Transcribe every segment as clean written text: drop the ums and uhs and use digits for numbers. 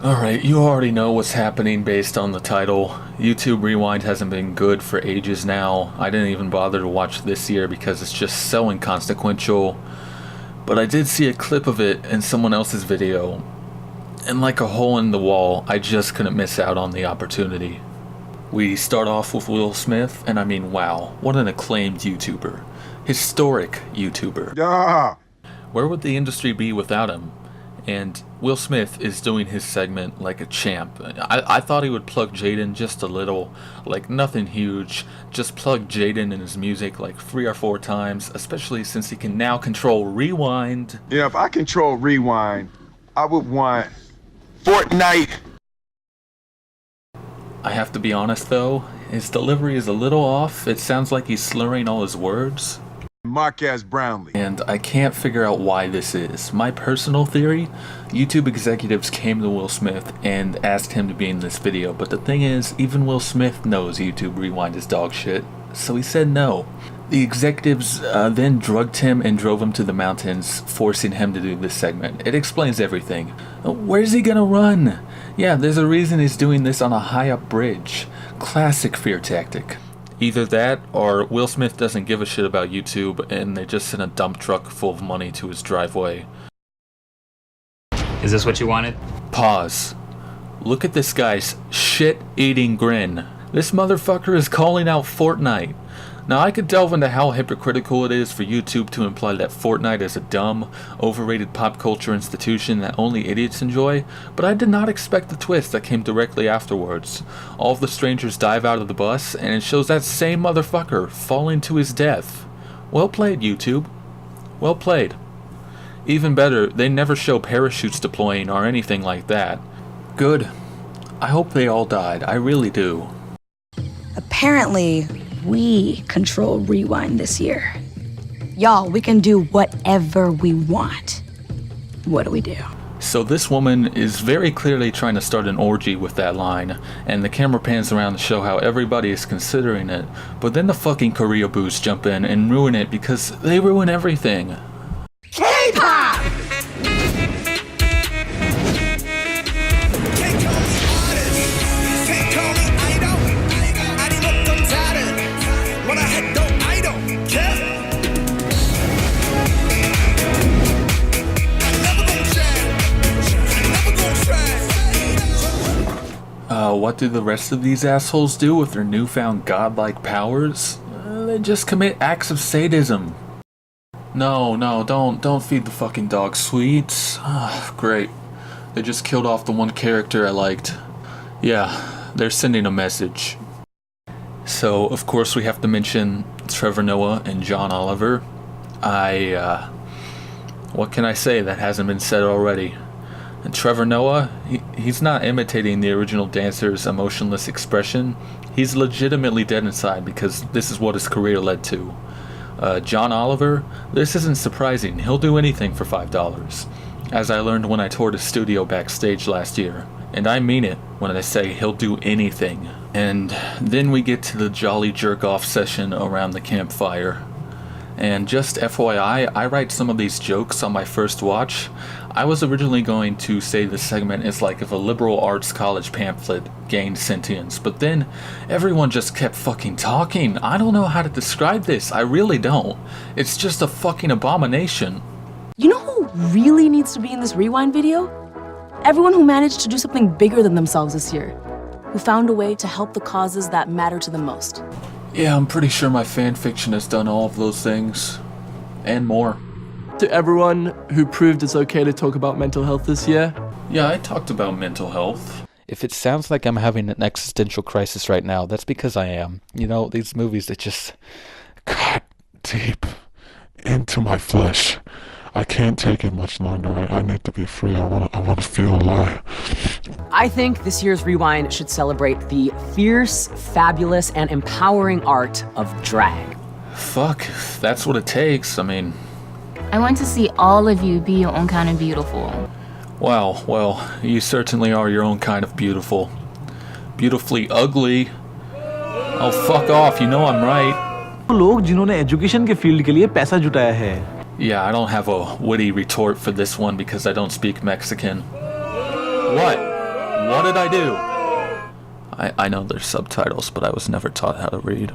Alright, you already know what's happening based on the title. YouTube Rewind hasn't been good for ages now. I didn't even bother to watch this year because it's just so inconsequential. But I did see a clip of it in someone else's video. And like a hole in the wall, I just couldn't miss out on the opportunity. We start off with Will Smith, and I mean wow, what an acclaimed YouTuber. Historic YouTuber. Yeah. Where would the industry be without him? And Will Smith is doing his segment like a champ. I thought he would plug Jaden just a little, like nothing huge. Just plug Jaden in his music like 3 or 4 times, especially since he can now control Rewind. Yeah, if I control Rewind, I would want Fortnite. I have to be honest though, his delivery is a little off. It sounds like he's slurring all his words. Marquez Brownlee. And I can't figure out why this is. My personal theory, YouTube executives came to Will Smith and asked him to be in this video, but the thing is, even Will Smith knows YouTube Rewind is dog shit, so he said no. The executives then drugged him and drove him to the mountains, forcing him to do this segment. It explains everything. Where's he gonna run? Yeah, there's a reason he's doing this on a high-up bridge. Classic fear tactic. Either that, or Will Smith doesn't give a shit about YouTube and they just sent a dump truck full of money to his driveway. Is this what you wanted? Pause. Look at this guy's shit-eating grin. This motherfucker is calling out Fortnite. Now I could delve into how hypocritical it is for YouTube to imply that Fortnite is a dumb, overrated pop culture institution that only idiots enjoy, but I did not expect the twist that came directly afterwards. All of the strangers dive out of the bus, and it shows that same motherfucker falling to his death. Well played, YouTube. Well played. Even better, they never show parachutes deploying or anything like that. Good. I hope they all died, I really do. Apparently, we control Rewind this year. Y'all, we can do whatever we want. What do? So this woman is very clearly trying to start an orgy with that line, and the camera pans around to show how everybody is considering it, but then the fucking Korea boos jump in and ruin it because they ruin everything. K-pop! What do the rest of these assholes do with their newfound godlike powers? They just commit acts of sadism. No, don't feed the fucking dog sweets. Great. They just killed off the one character I liked. Yeah, they're sending a message. So, of course, we have to mention Trevor Noah and John Oliver. What can I say that hasn't been said already? And Trevor Noah, he's not imitating the original dancer's emotionless expression. He's legitimately dead inside because this is what his career led to. John Oliver, this isn't surprising. He'll do anything for $5. As I learned when I toured his studio backstage last year. And I mean it when I say he'll do anything. And then we get to the jolly jerk-off session around the campfire. And just FYI, I write some of these jokes on my first watch. I was originally going to say this segment is like if a liberal arts college pamphlet gained sentience, but then everyone just kept fucking talking. I don't know how to describe this, I really don't. It's just a fucking abomination. You know who really needs to be in this Rewind video? Everyone who managed to do something bigger than themselves this year, who found a way to help the causes that matter to them most. Yeah, I'm pretty sure my fanfiction has done all of those things. And more. To everyone who proved it's okay to talk about mental health this year. Yeah, I talked about mental health. If it sounds like I'm having an existential crisis right now, that's because I am. You know, these movies that just cut deep into my flesh. I can't take it much longer. I need to be free. I want to feel alive. I think this year's Rewind should celebrate the fierce, fabulous, and empowering art of drag. Fuck, if that's what it takes, I mean... I want to see all of you be your own kind of beautiful. Wow, well, you certainly are your own kind of beautiful. Beautifully ugly. Oh, fuck off, you know I'm right. लोग जिन्होंने education के field के लिए पैसा जुटाया है. Yeah, I don't have a witty retort for this one because I don't speak Mexican. What? What did I do? I know there's subtitles, but I was never taught how to read.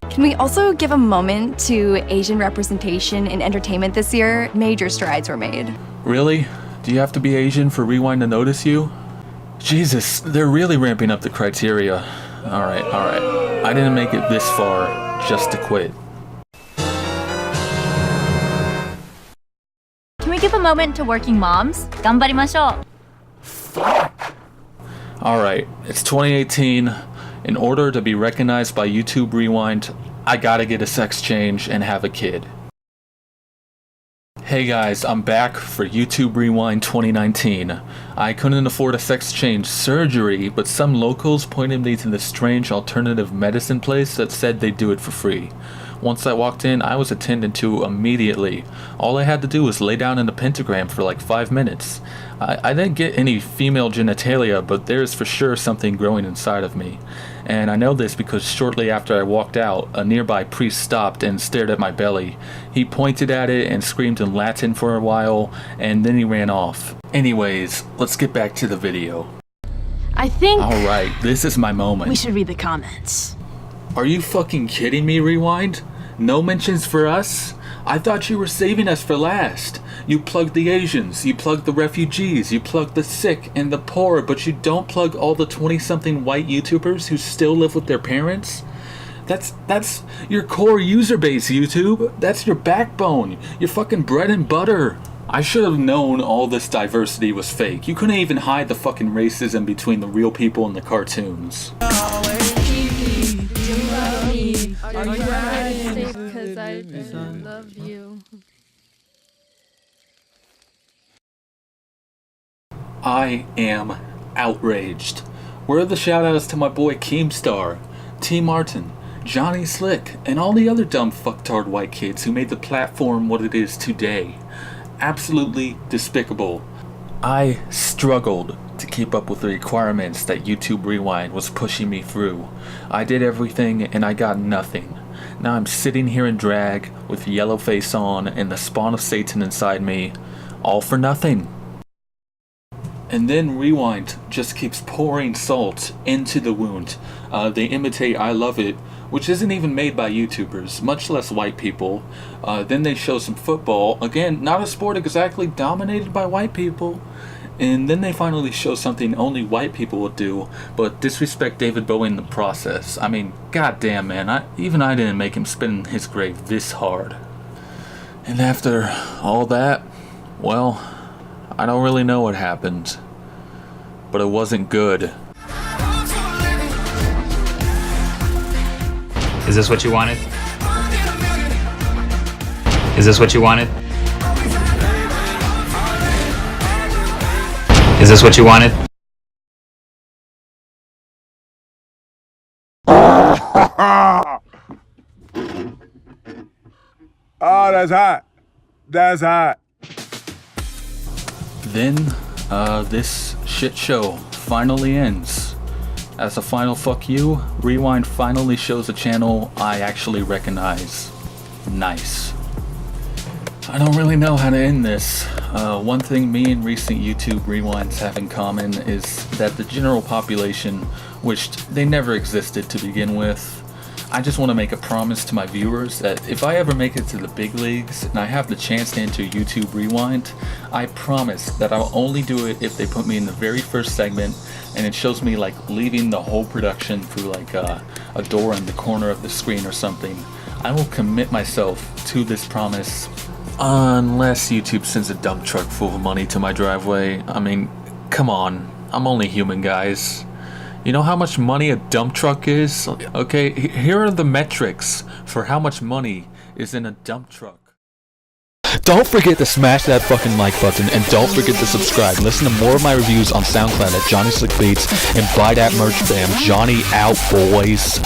Can we also give a moment to Asian representation in entertainment this year? Major strides were made. Really? Do you have to be Asian for Rewind to notice you? Jesus, they're really ramping up the criteria. Alright. I didn't make it this far just to quit. Can we give a moment to working moms? 頑張りましょう. Alright, it's 2018. In order to be recognized by YouTube Rewind, I gotta get a sex change and have a kid. Hey guys, I'm back for YouTube Rewind 2019. I couldn't afford a sex change surgery, but some locals pointed me to this strange alternative medicine place that said they'd do it for free. Once I walked in, I was attended to immediately. All I had to do was lay down in a pentagram for like 5 minutes. I didn't get any female genitalia, but there's for sure something growing inside of me. And I know this because shortly after I walked out, a nearby priest stopped and stared at my belly. He pointed at it and screamed in Latin for a while, and then he ran off. Anyways, let's get back to the video. I think Alright, this is my moment. we should read the comments. Are you fucking kidding me, Rewind? No mentions for us? I thought you were saving us for last. You plugged the Asians, you plugged the refugees, you plugged the sick and the poor, but you don't plug all the 20-something white YouTubers who still live with their parents? That's your core user base, YouTube. That's your backbone, your fucking bread and butter. I should have known all this diversity was fake. You couldn't even hide the fucking racism between the real people and the cartoons. Because I love you. I am outraged. Where are the shoutouts to my boy Keemstar, T. Martin, Johnny Slick, and all the other dumb fucktard white kids who made the platform what it is today? Absolutely despicable. I struggled to keep up with the requirements that YouTube Rewind was pushing me through. I did everything and I got nothing. Now I'm sitting here in drag with yellow face on and the spawn of Satan inside me, all for nothing. And then Rewind just keeps pouring salt into the wound. They imitate I Love It, which isn't even made by YouTubers, much less white people. Then they show some football, again, not a sport exactly dominated by white people. And then they finally show something only white people would do, but disrespect David Bowie in the process. I mean, goddamn man, even I didn't make him spin in his grave this hard. And after all that, well, I don't really know what happened, but it wasn't good. Is this what you wanted? Is this what you wanted? Is this what you wanted? Oh, that's hot. That's hot. Then, this shit show finally ends. As a final fuck you, Rewind finally shows a channel I actually recognize. Nice. I don't really know how to end this. One thing me and recent YouTube Rewinds have in common is that the general population wished they never existed to begin with. I just want to make a promise to my viewers that if I ever make it to the big leagues and I have the chance to enter YouTube Rewind, I promise that I'll only do it if they put me in the very first segment and it shows me like leaving the whole production through like a door in the corner of the screen or something. I will commit myself to this promise unless YouTube sends a dump truck full of money to my driveway. I mean, come on, I'm only human, guys. You know how much money a dump truck is? Okay, here are the metrics for how much money is in a dump truck. Don't forget to smash that fucking like button, and don't forget to subscribe. Listen to more of my reviews on Soundcloud at Johnny Slick Beats, and buy that merch, fam. Johnny out, boys.